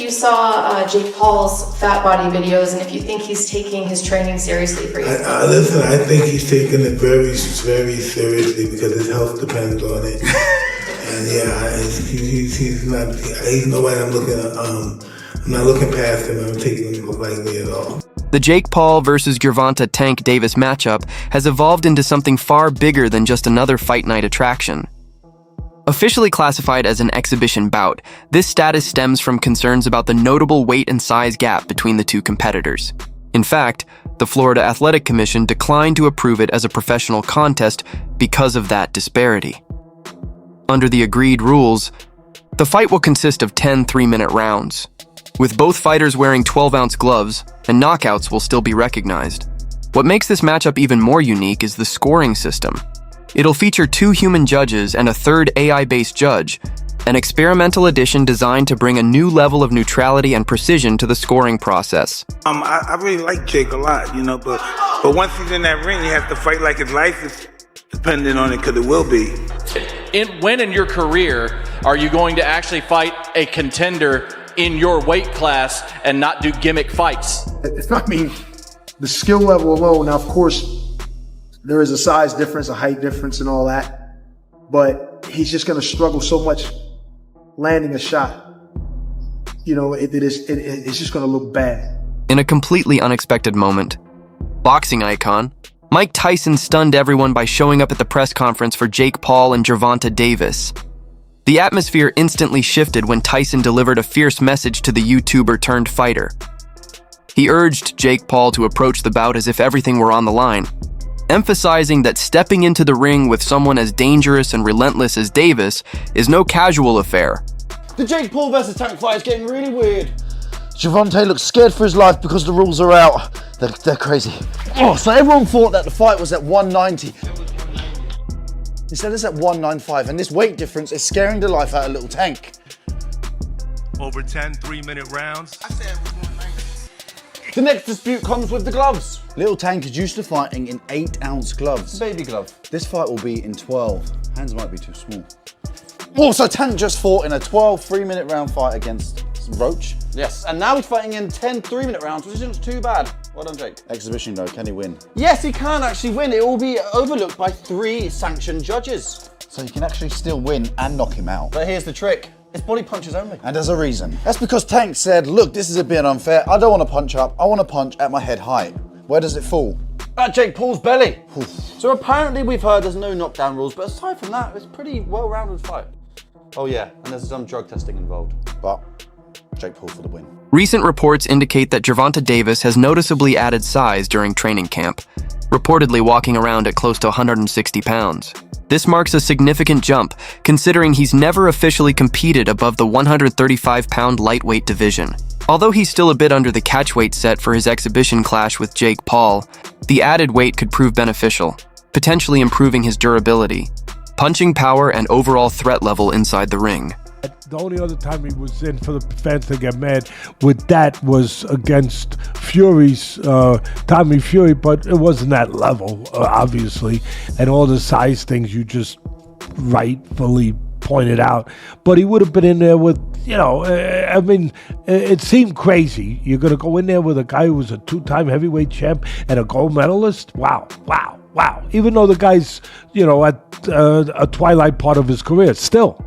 you saw Jake Paul's fat body videos and if you think he's taking his training seriously for you. Listen, I think he's taking it very, very seriously because his health depends on it. And yeah, he's nobody I'm not looking past him. I'm taking him lightly at all. The Jake Paul versus Gervonta Tank Davis matchup has evolved into something far bigger than just another fight night attraction. Officially classified as an exhibition bout, this status stems from concerns about the notable weight and size gap between the two competitors. In fact, the Florida Athletic Commission declined to approve it as a professional contest because of that disparity. Under the agreed rules, the fight will consist of 10 3-minute rounds, with both fighters wearing 12-ounce gloves, and knockouts will still be recognized. What makes this matchup even more unique is the scoring system. It'll feature 2 human judges and a third AI-based judge, an experimental addition designed to bring a new level of neutrality and precision to the scoring process. I really like Jake a lot, but once he's in that ring, he has to fight like his life is dependent on it, because it will be. When in your career are you going to actually fight a contender in your weight class and not do gimmick fights? I mean, the skill level alone, now of course, there is a size difference, a height difference and all that, but he's just going to struggle so much landing a shot. It's just going to look bad. In a completely unexpected moment, boxing icon Mike Tyson stunned everyone by showing up at the press conference for Jake Paul and Gervonta Davis. The atmosphere instantly shifted when Tyson delivered a fierce message to the YouTuber turned fighter. He urged Jake Paul to approach the bout as if everything were on the line, emphasizing that stepping into the ring with someone as dangerous and relentless as Davis is no casual affair. The Jake Paul versus Tank fight is getting really weird. Gervonta looks scared for his life because the rules are out. They're crazy. Oh, so everyone thought that the fight was at 190. Instead it's at 195, and this weight difference is scaring the life out of little Tank. Over 10 3-minute rounds. I said 190. The next dispute comes with the gloves. Little Tank is used to fighting in 8-ounce gloves. Baby glove. This fight will be in 12. Hands might be too small. Also, Tank just fought in a 12 3-minute round fight against Roach. Yes, and now he's fighting in 10 3-minute rounds, which isn't too bad. Well done, Jake. Exhibition though, can he win? Yes, he can actually win. It will be overlooked by 3 sanctioned judges. So he can actually still win and knock him out. But here's the trick. It's body punches only. And there's a reason. That's because Tank said, look, this is a bit unfair. I don't want to punch up. I want to punch at my head height. Where does it fall? At Jake Paul's belly. So apparently we've heard there's no knockdown rules, but aside from that, it's a pretty well-rounded fight. Oh yeah, and there's some drug testing involved. But Jake Paul for the win. Recent reports indicate that Gervonta Davis has noticeably added size during training camp, reportedly walking around at close to 160 pounds. This marks a significant jump, considering he's never officially competed above the 135-pound lightweight division. Although he's still a bit under the catchweight set for his exhibition clash with Jake Paul, the added weight could prove beneficial, potentially improving his durability, punching power, and overall threat level inside the ring. The only other time he was in for the fans to get mad with that was against Fury's Tommy Fury, but it wasn't that level, obviously, and all the size things you just rightfully pointed out. But he would have been in there with, it seemed crazy. You're going to go in there with a guy who was a 2-time heavyweight champ and a gold medalist? Wow. Even though the guy's, at a twilight part of his career, still.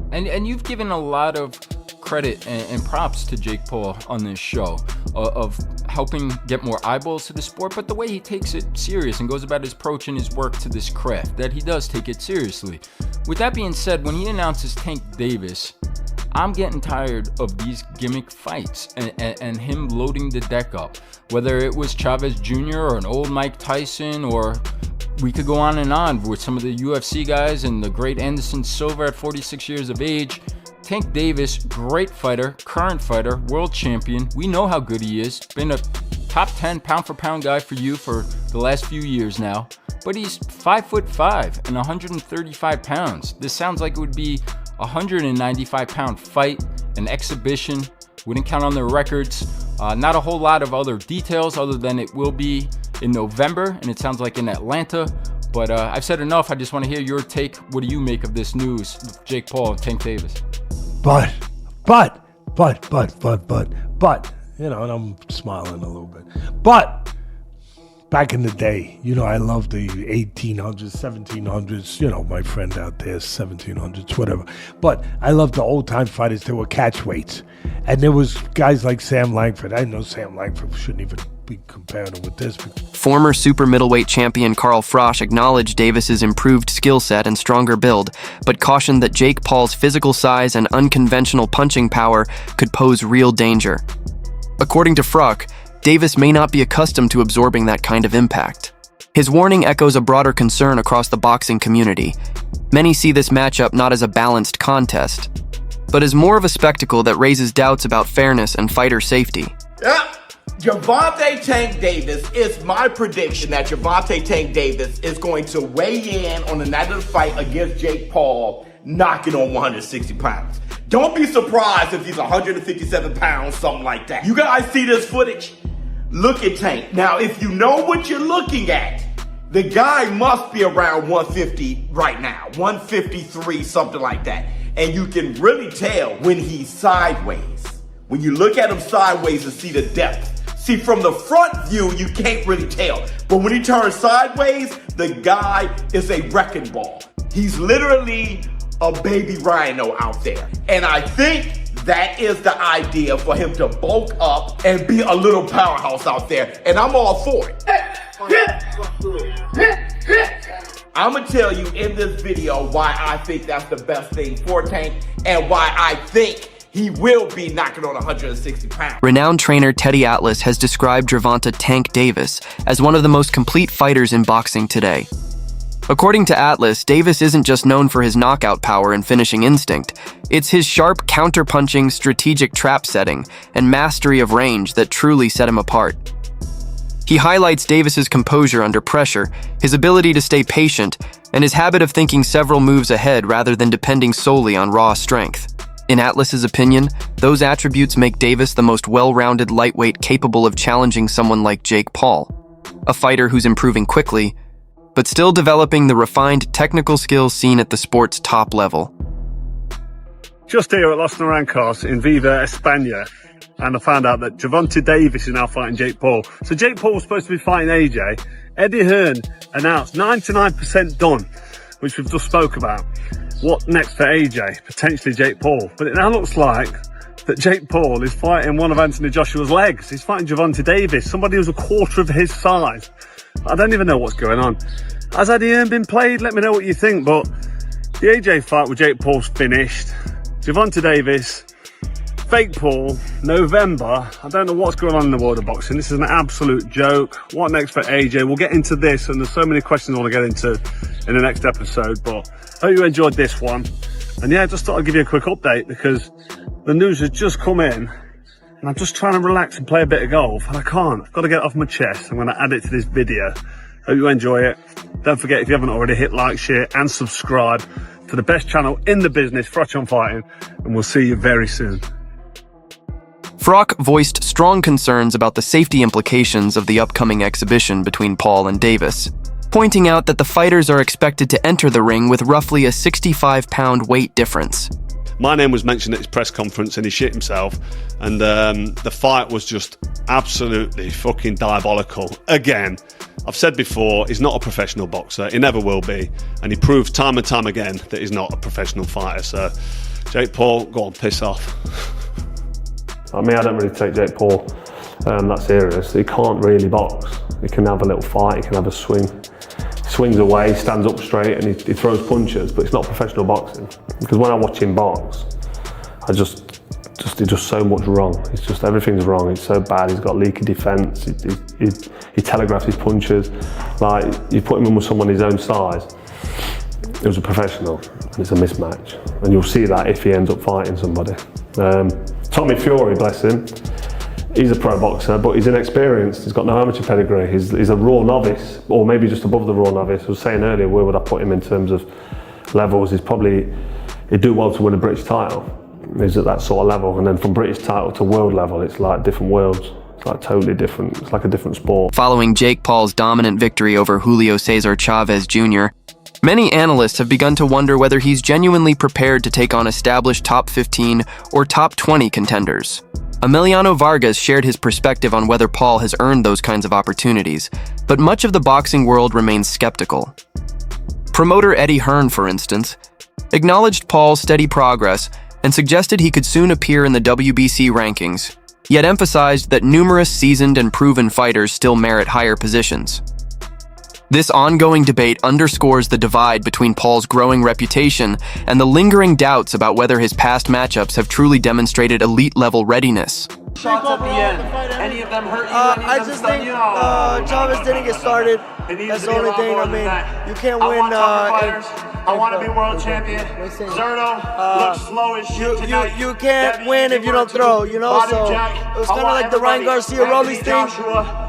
And you've given a lot of credit and props to Jake Paul on this show of helping get more eyeballs to the sport, but the way he takes it serious and goes about his approach and his work to this craft, that he does take it seriously. With that being said, when he announces Tank Davis, I'm getting tired of these gimmick fights and him loading the deck up. Whether it was Chavez Jr. or an old Mike Tyson, or we could go on and on with some of the UFC guys and the great Anderson Silva at 46 years of age. Tank Davis, great fighter, current fighter, world champion. We know how good he is. Been a top 10 pound for pound guy for you for the last few years now. But he's 5'5" and 135 pounds. This sounds like it would be a 195 pound fight, an exhibition. Wouldn't count on their records. Not a whole lot of other details other than it will be in November, and it sounds like in Atlanta. But I've said enough. I just want to hear your take. What do you make of this news with Jake Paul and Tank Davis? But you know, and I'm smiling a little bit. But back in the day, you know, I loved the 1800s, 1700s, you know, my friend out there, 1700s, whatever. But I loved the old-time fighters. They were catch weights. And there was guys like Sam Langford. I know Sam Langford shouldn't even be comparing him with this. Former super middleweight champion Carl Frosch acknowledged Davis's improved skill set and stronger build, but cautioned that Jake Paul's physical size and unconventional punching power could pose real danger. According to Frosch, Davis may not be accustomed to absorbing that kind of impact. His warning echoes a broader concern across the boxing community. Many see this matchup not as a balanced contest, but as more of a spectacle that raises doubts about fairness and fighter safety. Yeah. Gervonta Tank Davis, it's my prediction that Gervonta Tank Davis is going to weigh in on the night of the fight against Jake Paul, knocking on 160 pounds. Don't be surprised if he's 157 pounds, something like that. You guys see this footage? Look at Tank. Now, if you know what you're looking at, the guy must be around 150 right now, 153, something like that. And you can really tell when he's sideways. When you look at him sideways and see the depth. See, from the front view, you can't really tell. But when he turns sideways, the guy is a wrecking ball. He's literally a baby rhino out there. And I think that is the idea for him to bulk up and be a little powerhouse out there. And I'm all for it. I'm gonna tell you in this video why I think that's the best thing for Tank and why I think he will be knocking on 160 pounds. Renowned trainer Teddy Atlas has described Gervonta Tank Davis as one of the most complete fighters in boxing today. According to Atlas, Davis isn't just known for his knockout power and finishing instinct. It's his sharp counter-punching, strategic trap setting, and mastery of range that truly set him apart. He highlights Davis's composure under pressure, his ability to stay patient, and his habit of thinking several moves ahead rather than depending solely on raw strength. In Atlas's opinion, those attributes make Davis the most well-rounded lightweight capable of challenging someone like Jake Paul, a fighter who's improving quickly, but still developing the refined technical skills seen at the sport's top level. Just here at Los Naranjos in Viva, España, and I found out that Gervonta Davis is now fighting Jake Paul. So Jake Paul was supposed to be fighting AJ. Eddie Hearn announced 99% done, which we've just spoke about. What next for AJ? Potentially Jake Paul. But it now looks like that Jake Paul is fighting one of Anthony Joshua's legs. He's fighting Gervonta Davis, somebody who's a quarter of his size. I don't even know what's going on. Has Eddie Hearn been played? Let me know what you think. But the AJ fight with Jake Paul's finished. Gervonta Davis, fake Paul, November. I don't know what's going on in the world of boxing. This is an absolute joke. What next for AJ? We'll get into this, and there's so many questions I want to get into in the next episode. But hope you enjoyed this one. And yeah, I just thought I'd give you a quick update because the news has just come in and I'm just trying to relax and play a bit of golf and I can't. I've got to get it off my chest. I'm going to add it to this video. Hope you enjoy it. Don't forget, if you haven't already, hit like, share and subscribe to the best channel in the business, Froch on Fighting, and we'll see you very soon. Froch voiced strong concerns about the safety implications of the upcoming exhibition between Paul and Davis, pointing out that the fighters are expected to enter the ring with roughly a 65-pound weight difference. My name was mentioned at his press conference and he shit himself, and the fight was just absolutely fucking diabolical. Again, I've said before, he's not a professional boxer, he never will be, and he proves time and time again that he's not a professional fighter. So Jake Paul, go on, piss off. I mean, I don't really take Jake Paul that serious. He can't really box. He can have a little fight, he can have a swing. He swings away, stands up straight and he throws punches, but it's not professional boxing. Because when I watch him box, it's just so much wrong. It's just, everything's wrong. It's so bad. He's got leaky defence. He telegraphs his punches. Like, you put him in with someone his own size, who's a professional, and it's a mismatch. And you'll see that if he ends up fighting somebody. Tommy Fury, bless him, he's a pro boxer, but he's inexperienced. He's got no amateur pedigree. He's a raw novice, or maybe just above the raw novice. I was saying earlier, where would I put him in terms of levels? He'd do well to win a British title. He's at that sort of level. And then from British title to world level, it's like different worlds. It's like totally different. It's like a different sport. Following Jake Paul's dominant victory over Julio Cesar Chavez Jr., Many analysts have begun to wonder whether he's genuinely prepared to take on established top 15 or top 20 contenders. Emiliano Vargas shared his perspective on whether Paul has earned those kinds of opportunities, but much of the boxing world remains skeptical. Promoter Eddie Hearn, for instance, acknowledged Paul's steady progress and suggested he could soon appear in the WBC rankings, yet emphasized that numerous seasoned and proven fighters still merit higher positions. This ongoing debate underscores the divide between Paul's growing reputation and the lingering doubts about whether his past matchups have truly demonstrated elite-level readiness. Shots at the end. Any of them hurt you? I just think Chavez didn't get started. That's the only thing. I mean, you can't win. I want to be world champion. Zerto looks slow as shit tonight. You can't win if you don't throw, you know? So it was kind of like the Ryan Garcia Rollies thing.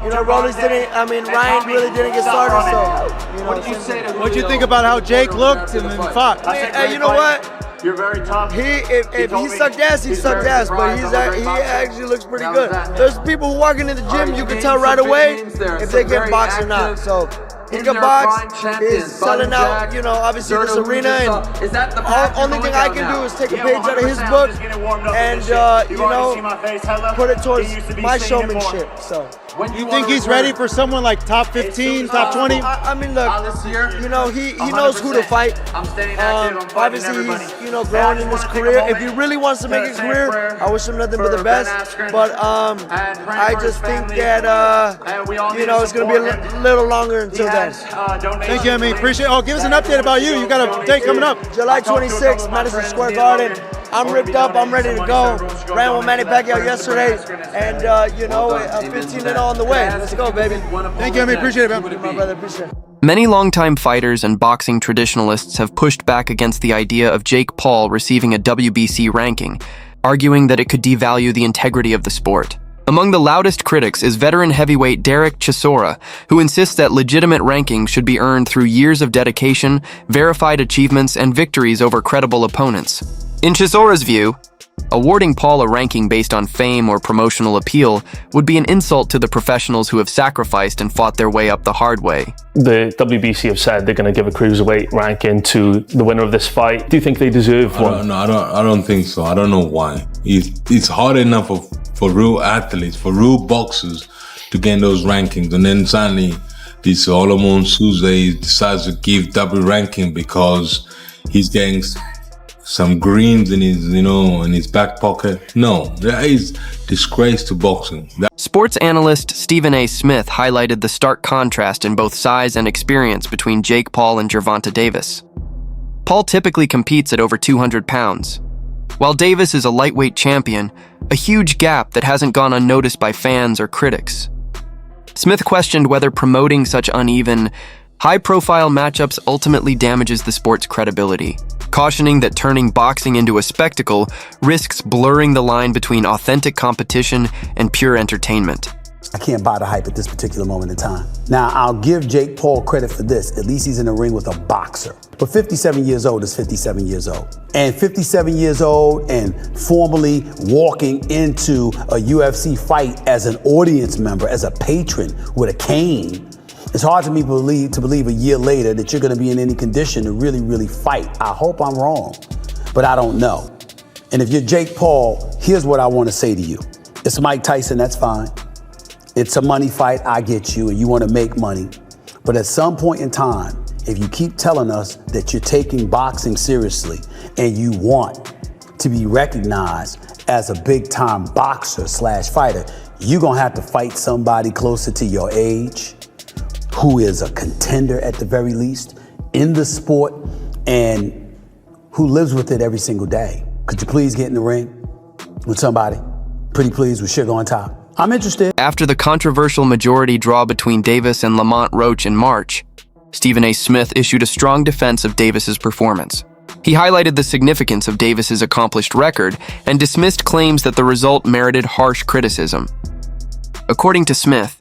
You know, Rollies didn't, I mean, Ryan really didn't get started. So, you know. What'd you think about how Jake looked and then fought? Hey, you know what? You're very tough. If he sucked ass, he sucked ass, but he actually looks pretty good. There's people who walk into the gym, you can tell right away if they can box or not. So he can box, he's selling out, you know, obviously this arena, and only thing I can do is take a page out of his book and, you know, put it towards my showmanship. So. You think he's ready for someone like top 15, top 20? I mean, look, you know, he knows who to fight. Obviously, he's, you know, growing in his career. If he really wants to make a career, I wish him nothing but the best. But I just think that, you know, it's going to be a little longer until then. Thank you, Emmy. Appreciate it. Oh, give us an update about you. You got a date coming up. July 26th, Madison Square Garden. I'm ripped up. I'm ready to go. Ran with Manny Pacquiao yesterday. And, you know, 15-0 on the way. Let's go, baby. Thank you, Emmy. Appreciate it, man. My brother, appreciate it. Many longtime fighters and boxing traditionalists have pushed back against the idea of Jake Paul receiving a WBC ranking, arguing that it could devalue the integrity of the sport. Among the loudest critics is veteran heavyweight Derek Chisora, who insists that legitimate rankings should be earned through years of dedication, verified achievements, and victories over credible opponents. In Chisora's view, awarding Paul a ranking based on fame or promotional appeal would be an insult to the professionals who have sacrificed and fought their way up the hard way. The WBC have said they're going to give a cruiserweight ranking to the winner of this fight. Do you think they deserve one? No, I don't think so. I don't know why. It's hard enough for real athletes, for real boxers to get those rankings, and then suddenly this Solomon Souza decides to give double ranking because he's getting some greens in his, you know, in his back pocket. No, that is disgrace to boxing. Sports analyst Stephen A. Smith highlighted the stark contrast in both size and experience between Jake Paul and Gervonta Davis. Paul typically competes at over 200 pounds, while Davis is a lightweight champion, a huge gap that hasn't gone unnoticed by fans or critics. Smith questioned whether promoting such uneven, high-profile matchups ultimately damages the sport's credibility, cautioning that turning boxing into a spectacle risks blurring the line between authentic competition and pure entertainment. I can't buy the hype at this particular moment in time. Now, I'll give Jake Paul credit for this. At least he's in the ring with a boxer. But 57 years old is 57 years old. And 57 years old and formally walking into a UFC fight as an audience member, as a patron with a cane, it's hard to me believe a year later that you're going to be in any condition to really fight. I hope I'm wrong, but I don't know. And if you're Jake Paul, here's what I want to say to you. It's Mike Tyson, that's fine. It's a money fight, I get you, and you want to make money. But at some point in time, if you keep telling us that you're taking boxing seriously and you want to be recognized as a big-time boxer / fighter, you're going to have to fight somebody closer to your age, who is a contender at the very least in the sport and who lives with it every single day. Could you please get in the ring with somebody? Pretty please, with sugar on top. I'm interested. After the controversial majority draw between Davis and Lamont Roach in March, Stephen A. Smith issued a strong defense of Davis's performance. He highlighted the significance of Davis's accomplished record and dismissed claims that the result merited harsh criticism. According to Smith,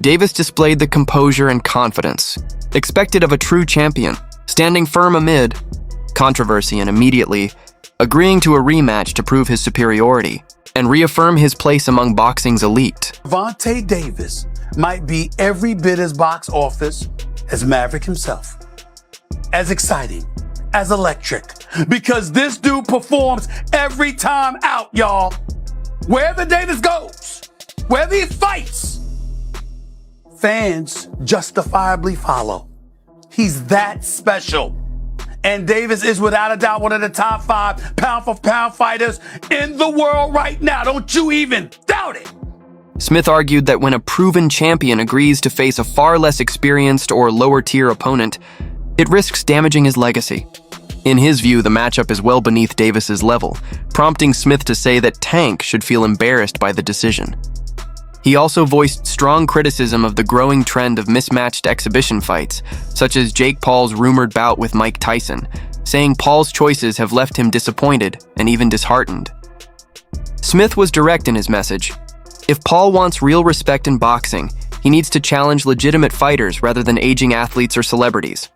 Davis displayed the composure and confidence expected of a true champion, standing firm amid controversy and immediately agreeing to a rematch to prove his superiority and reaffirm his place among boxing's elite. Gervonta Davis might be every bit as box office as Maverick himself. as exciting, as electric, because this dude performs every time out, y'all. Wherever Davis goes, wherever he fights, fans justifiably follow. He's that special. And Davis is without a doubt one of the top 5 pound-for-pound fighters in the world right now. Don't you even doubt it. Smith argued that when a proven champion agrees to face a far less experienced or lower-tier opponent, it risks damaging his legacy. In his view, the matchup is well beneath Davis's level, prompting Smith to say that Tank should feel embarrassed by the decision. He also voiced strong criticism of the growing trend of mismatched exhibition fights, such as Jake Paul's rumored bout with Mike Tyson, saying Paul's choices have left him disappointed and even disheartened. Smith was direct in his message. If Paul wants real respect in boxing, he needs to challenge legitimate fighters rather than aging athletes or celebrities.